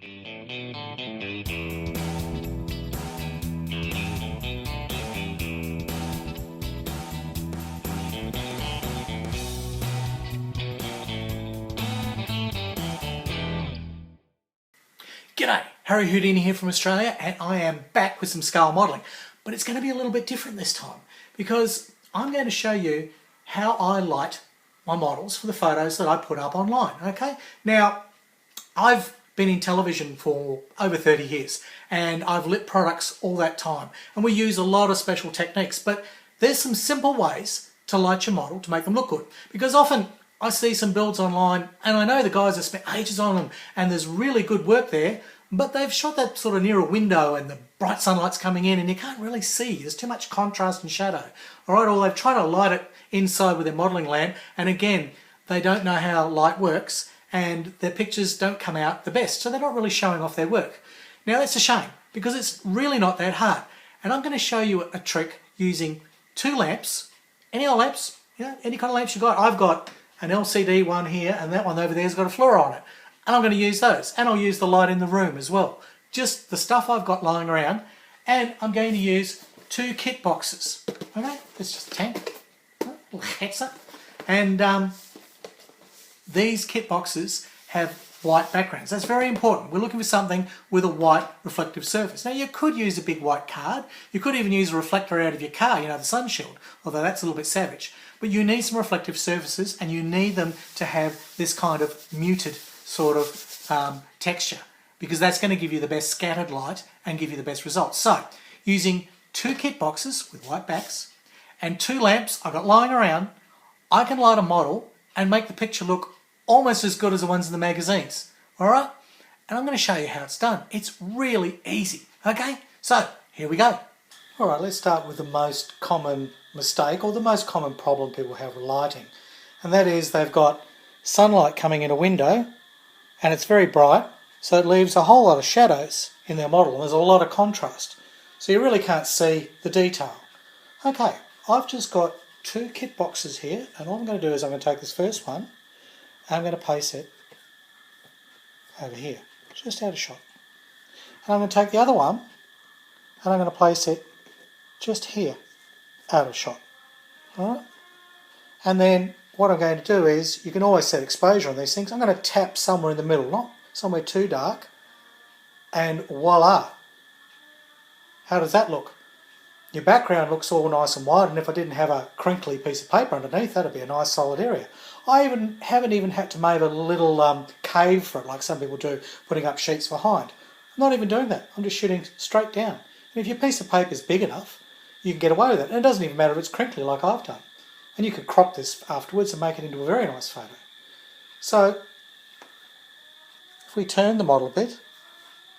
G'day, Harry Houdini here from Australia, and I am back with some scale modelling. But it's going to be a little bit different this time because I'm going to show you how I light my models for the photos that I put up online, okay? Now, I've been in television for over 30 years and I've lit products all that time, and we use a lot of special techniques, but there's some simple ways to light your model to make them look good, because often I see some builds online and I know the guys have spent ages on them and there's really good work there, but they've shot that sort of near a window and the bright sunlight's coming in and you can't really see. There's too much contrast and shadow. Alright, or they've tried to light it inside with their modelling lamp, and again, they don't know how light works and their pictures don't come out the best, so they're not really showing off their work. Now that's a shame because it's really not that hard, and I'm going to show you a trick using two lamps, any old lamps, any kind of lamps you got. I've got an LCD one here and that one over there's got a fluoro on it, and I'm going to use those, and I'll use the light in the room as well, just the stuff I've got lying around. And I'm going to use two kit boxes. Okay, it's just a tank, a little hexa, and these kit boxes have white backgrounds. That's very important. We're looking for something with a white reflective surface. Now you could use a big white card, you could even use a reflector out of your car, the sun shield, although that's a little bit savage. But you need some reflective surfaces, and you need them to have this kind of muted sort of texture, because that's going to give you the best scattered light and give you the best results. So using two kit boxes with white backs and two lamps I've got lying around, I can light a model and make the picture look almost as good as the ones in the magazines. Alright? And I'm going to show you how it's done. It's really easy. Okay? So here we go. Alright, let's start with the most common mistake, or the most common problem people have with lighting, and that is they've got sunlight coming in a window and it's very bright, so it leaves a whole lot of shadows in their model and there's a lot of contrast, so you really can't see the detail. Okay, I've just got two kit boxes here, and all I'm going to do is I'm going to take this first one and I'm going to place it over here, just out of shot, and I'm going to take the other one and I'm going to place it just here, out of shot. Alright? And then what I'm going to do is, you can always set exposure on these things. I'm going to tap somewhere in the middle, not somewhere too dark, and voila! How does that look? Your background looks all nice and white, and if I didn't have a crinkly piece of paper underneath, that'd be a nice solid area. I haven't even had to make a little cave for it like some people do, putting up sheets behind. I'm not even doing that. I'm just shooting straight down. And if your piece of paper is big enough, you can get away with it, and it doesn't even matter if it's crinkly like I've done. And you could crop this afterwards and make it into a very nice photo. So if we turn the model a bit,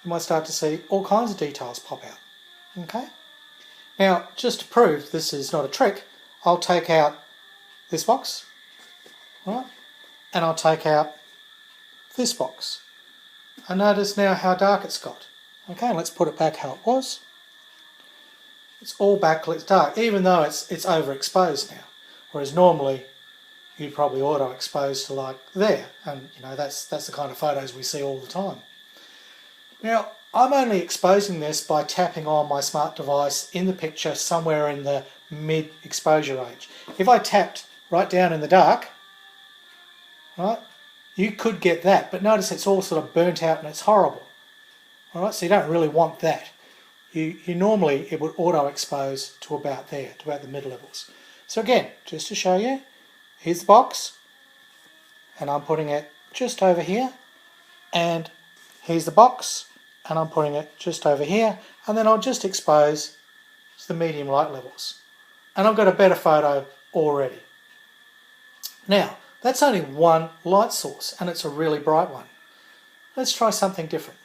you might start to see all kinds of details pop out. Okay? Now, just to prove this is not a trick, I'll take out this box, right? And I'll take out this box. And notice now how dark it's got. Okay, let's put it back how it was. It's all backlit dark, even though it's overexposed now. Whereas normally you'd probably auto-expose to like there, and that's the kind of photos we see all the time. Now I'm only exposing this by tapping on my smart device in the picture somewhere in the mid-exposure range. If I tapped right down in the dark, right, you could get that, but notice it's all sort of burnt out and it's horrible. Alright, so you don't really want that. You normally, it would auto-expose to about there, to about the mid-levels. So again, just to show you, here's the box, and I'm putting it just over here, and here's the box, and I'm putting it just over here, and then I'll just expose to the medium light levels. And I've got a better photo already. Now, that's only one light source, and it's a really bright one. Let's try something different.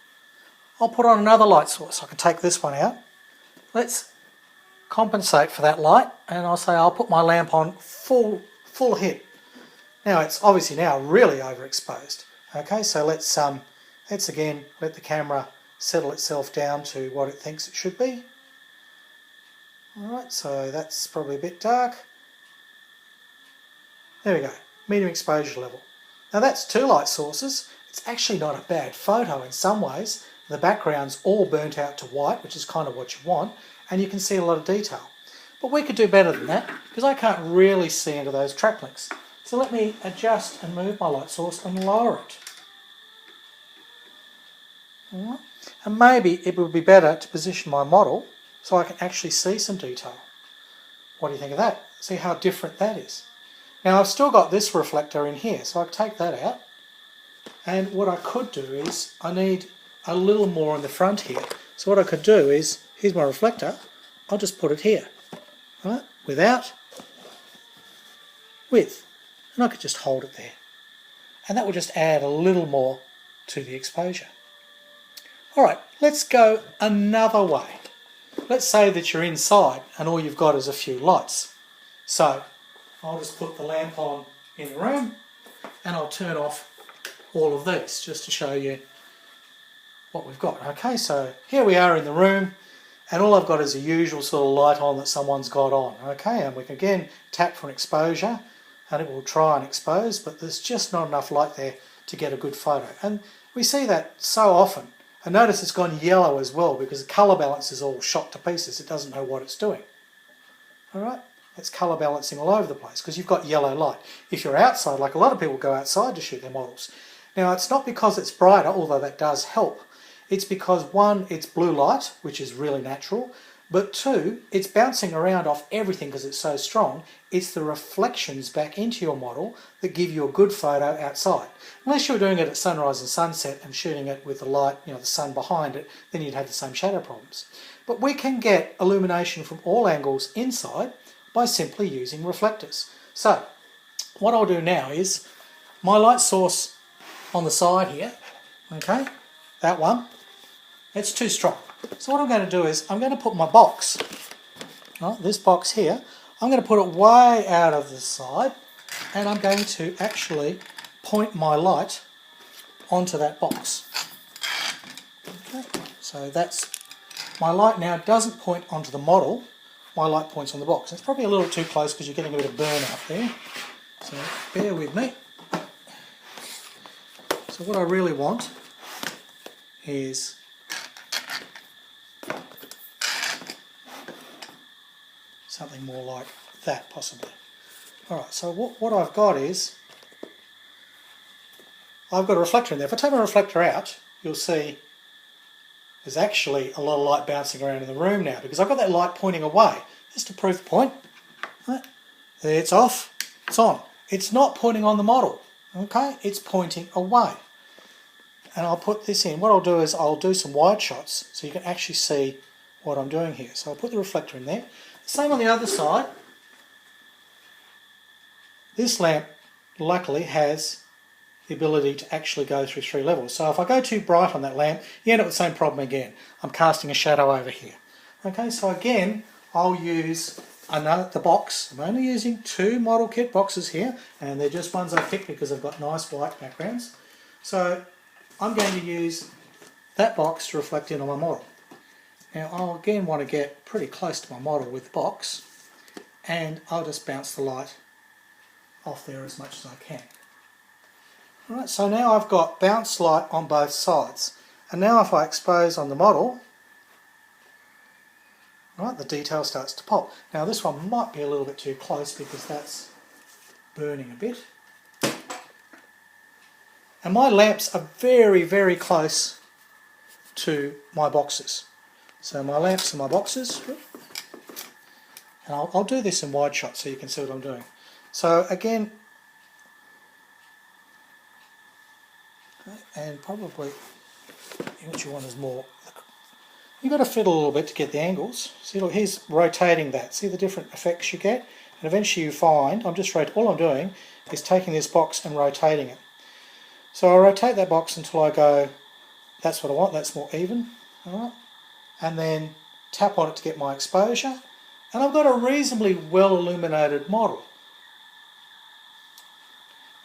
I'll put on another light source. I can take this one out. Let's compensate for that light, and I'll say I'll put my lamp on full hit. Now it's obviously now really overexposed. Okay, so let's again let the camera settle itself down to what it thinks it should be. Alright, so that's probably a bit dark. There we go, medium exposure level. Now that's two light sources. it's actually not a bad photo in some ways. The background's all burnt out to white, which is kind of what you want, and you can see a lot of detail. But we could do better than that, because I can't really see into those track links. So let me adjust and move my light source and lower it. And maybe it would be better to position my model so I can actually see some detail. What do you think of that? See how different that is. Now I've still got this reflector in here, so I can take that out. And what I could do is, I need a little more on the front here. So what I could do is, here's my reflector, I'll just put it here, right? Without, with, and I could just hold it there. And that will just add a little more to the exposure. Alright, let's go another way. Let's say that you're inside and all you've got is a few lights. So I'll just put the lamp on in the room and I'll turn off all of these just to show you what we've got. Okay, so here we are in the room and all I've got is a usual sort of light on that someone's got on. Okay, and we can again tap for an exposure and it will try and expose, but there's just not enough light there to get a good photo. And we see that so often. And notice it's gone yellow as well because the colour balance is all shot to pieces. It doesn't know what it's doing. Alright, it's colour balancing all over the place because you've got yellow light. If you're outside, like a lot of people go outside to shoot their models. Now it's not because it's brighter, although that does help. It's because one, it's blue light, which is really natural, but two, it's bouncing around off everything because it's so strong. It's the reflections back into your model that give you a good photo outside. Unless you're doing it at sunrise and sunset and shooting it with the light, you know, the sun behind it, then you'd have the same shadow problems. But we can get illumination from all angles inside by simply using reflectors. So, what I'll do now is, my light source on the side here, okay, that one, it's too strong. So what I'm going to do is, I'm going to put my box, right, this box here, I'm going to put it way out of the side and I'm going to actually point my light onto that box. Okay, so that's, my light now doesn't point onto the model, my light points on the box. It's probably a little too close because you're getting a bit of burn out there, so bear with me. So what I really want is something more like that, possibly. Alright, so what I've got is, I've got a reflector in there. If I take my reflector out, you'll see there's actually a lot of light bouncing around in the room now because I've got that light pointing away. Just to prove the point. Right? There, it's off, it's on. It's not pointing on the model, okay? It's pointing away. And I'll put this in. What I'll do is I'll do some wide shots so you can actually see what I'm doing here. So I'll put the reflector in there. Same on the other side. This lamp luckily has the ability to actually go through 3 levels. So if I go too bright on that lamp, you end up with the same problem again. I'm casting a shadow over here. Okay, so again, I'll use the box. I'm only using 2 model kit boxes here, and they're just ones I picked because I've got nice white backgrounds. So I'm going to use that box to reflect in on my model. Now I'll again want to get pretty close to my model with the box, and I'll just bounce the light off there as much as I can. Alright, so now I've got bounce light on both sides, and now if I expose on the model, right, the detail starts to pop. Now this one might be a little bit too close because that's burning a bit. And my lamps are very, very close to my boxes. So my lamps are my boxes, and I'll do this in wide shot so you can see what I'm doing. So again, and probably what you want is more, you've got to fiddle a little bit to get the angles. See, look, here's rotating that. See the different effects you get? And eventually you find, all I'm doing is taking this box and rotating it. So I'll rotate that box until I go, that's what I want, that's more even. Alright, and then tap on it to get my exposure, and I've got a reasonably well illuminated model.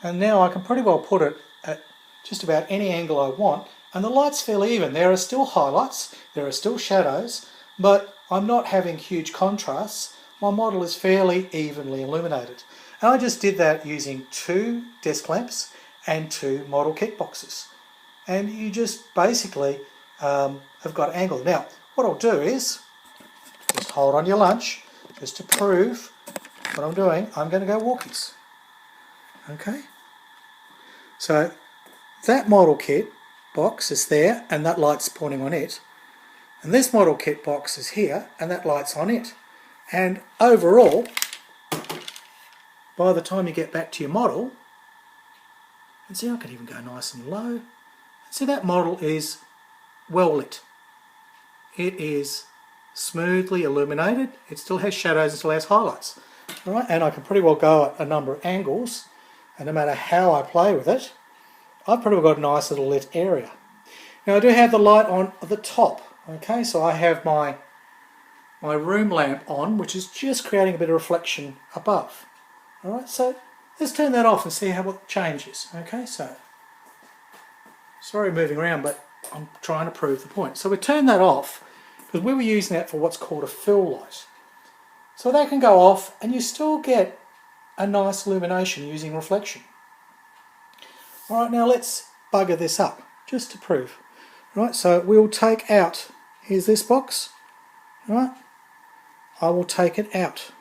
And now I can pretty well put it at just about any angle I want, and the light's fairly even. There are still highlights, there are still shadows, but I'm not having huge contrasts. My model is fairly evenly illuminated. And I just did that using 2 desk lamps and 2 model kit boxes. and you just basically have got angle. Now, what I'll do is just hold on your lunch, just to prove what I'm doing. I'm going to go walkies. Okay, so that model kit box is there, and that light's pointing on it. And this model kit box is here, and that light's on it. And overall, by the time you get back to your model, and see, I can even go nice and low. See, that model is well lit. It is smoothly illuminated. It still has shadows and still has highlights. All right, and I can pretty well go at a number of angles, and no matter how I play with it, I've pretty well got a nice little lit area. Now I do have the light on at the top. Okay, so I have my room lamp on, which is just creating a bit of reflection above. All right, so let's turn that off and see how it changes. Okay, so sorry moving around, but I'm trying to prove the point. So we turn that off because we were using that for what's called a fill light. So that can go off and you still get a nice illumination using reflection. All right, now let's bugger this up just to prove. All right, so we'll take out, here's this box. All right, I will take it out.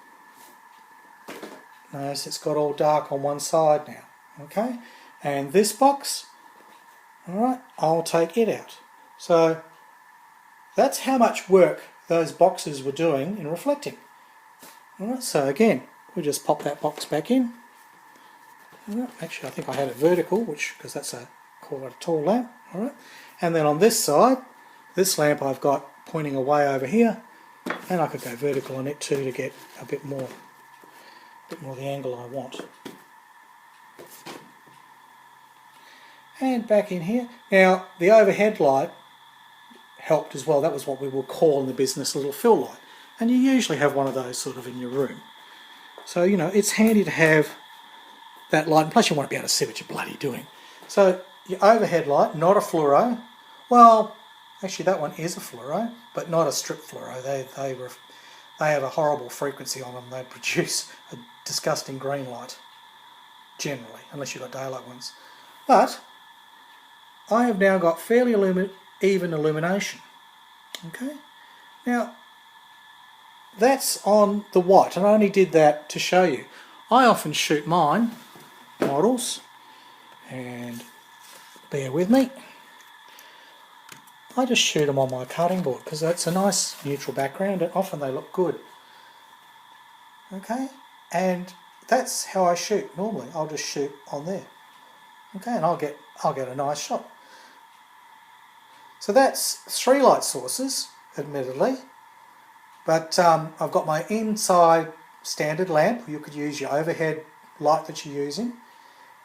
Notice it's got all dark on one side now. Okay, and this box, all right, I'll take it out. So that's how much work those boxes were doing in reflecting. All right, so again, we'll just pop that box back in. All right, actually, I think I had it vertical, because that's call it a tall lamp. All right, and then on this side, this lamp I've got pointing away over here, and I could go vertical on it too to get a bit more the angle I want. And back in here. Now, the overhead light helped as well. That was what we will call in the business a little fill light. And you usually have one of those sort of in your room. So, you know, it's handy to have that light, and plus you want to be able to see what you're bloody doing. So, your overhead light, not a fluoro. Well, actually that one is a fluoro, but not a strip fluoro. They have a horrible frequency on them. They produce a disgusting green light, generally, unless you've got daylight ones. But I have now got fairly even illumination. Okay, now that's on the white, and I only did that to show you. I often shoot mine models, and bear with me, I just shoot them on my cutting board because it's a nice neutral background and often they look good. Okay, and that's how I shoot normally. I'll just shoot on there. Okay, and I'll get a nice shot. So that's 3 light sources, admittedly, but I've got my inside standard lamp. You could use your overhead light that you're using,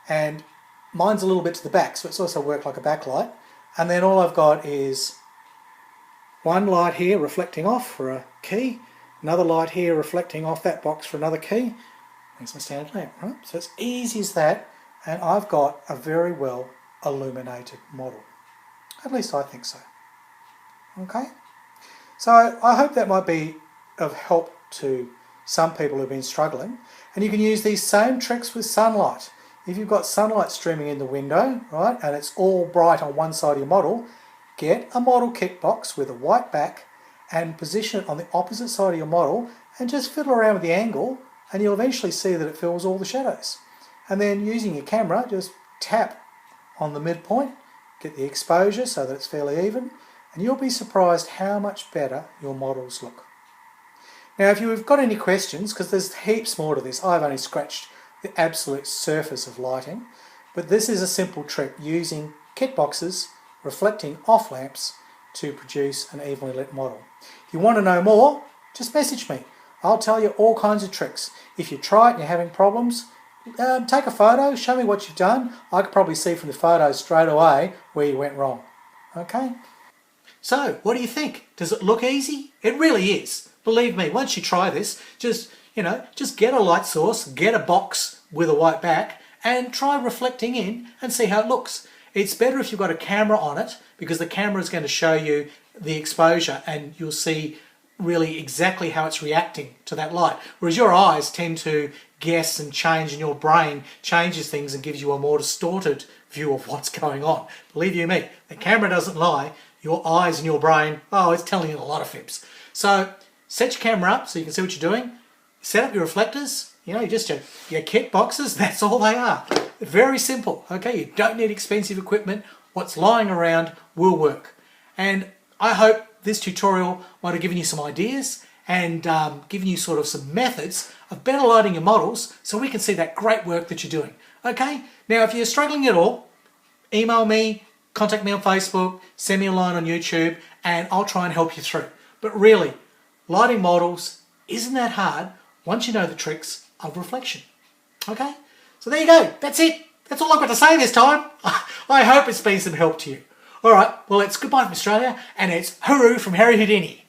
and mine's a little bit to the back, so it's also worked like a backlight. And then all I've got is one light here reflecting off for a key, another light here reflecting off that box for another key. There's my standard lamp, right? So it's easy as that, and I've got a very well illuminated model. At least I think so. Okay? So I hope that might be of help to some people who've been struggling. And you can use these same tricks with sunlight. If you've got sunlight streaming in the window, right, and it's all bright on one side of your model, get a model kit box with a white back and position it on the opposite side of your model and just fiddle around with the angle, and you'll eventually see that it fills all the shadows. And then using your camera, just tap on the midpoint, get the exposure so that it's fairly even, and you'll be surprised how much better your models look. Now if you've got any questions, because there's heaps more to this, I've only scratched the absolute surface of lighting, but this is a simple trick using kit boxes reflecting off lamps to produce an evenly lit model. If you want to know more, just message me. I'll tell you all kinds of tricks. If you try it and you're having problems, take a photo, show me what you've done. I could probably see from the photos straight away where you went wrong. Okay? So, what do you think? Does it look easy? It really is. Believe me, once you try this, just get a light source, get a box with a white back, and try reflecting in and see how it looks. It's better if you've got a camera on it, because the camera is going to show you the exposure and you'll see really exactly how it's reacting to that light. Whereas your eyes tend to guess and change, and your brain changes things and gives you a more distorted view of what's going on. Believe you me, the camera doesn't lie. Your eyes and your brain, oh, it's telling you a lot of fibs. So set your camera up so you can see what you're doing. Set up your reflectors, you know, just your kit boxes, that's all they are. Very simple, okay? You don't need expensive equipment. What's lying around will work. And I hope this tutorial might have given you some ideas and given you sort of some methods of better lighting your models so we can see that great work that you're doing. Okay? Now, if you're struggling at all, email me, contact me on Facebook, send me a line on YouTube, and I'll try and help you through. But really, lighting models isn't that hard once you know the tricks of reflection. Okay? So there you go. That's it. That's all I've got to say this time. I hope it's been some help to you. All right, well, it's goodbye from Australia, and it's hooroo from Harry Houdini.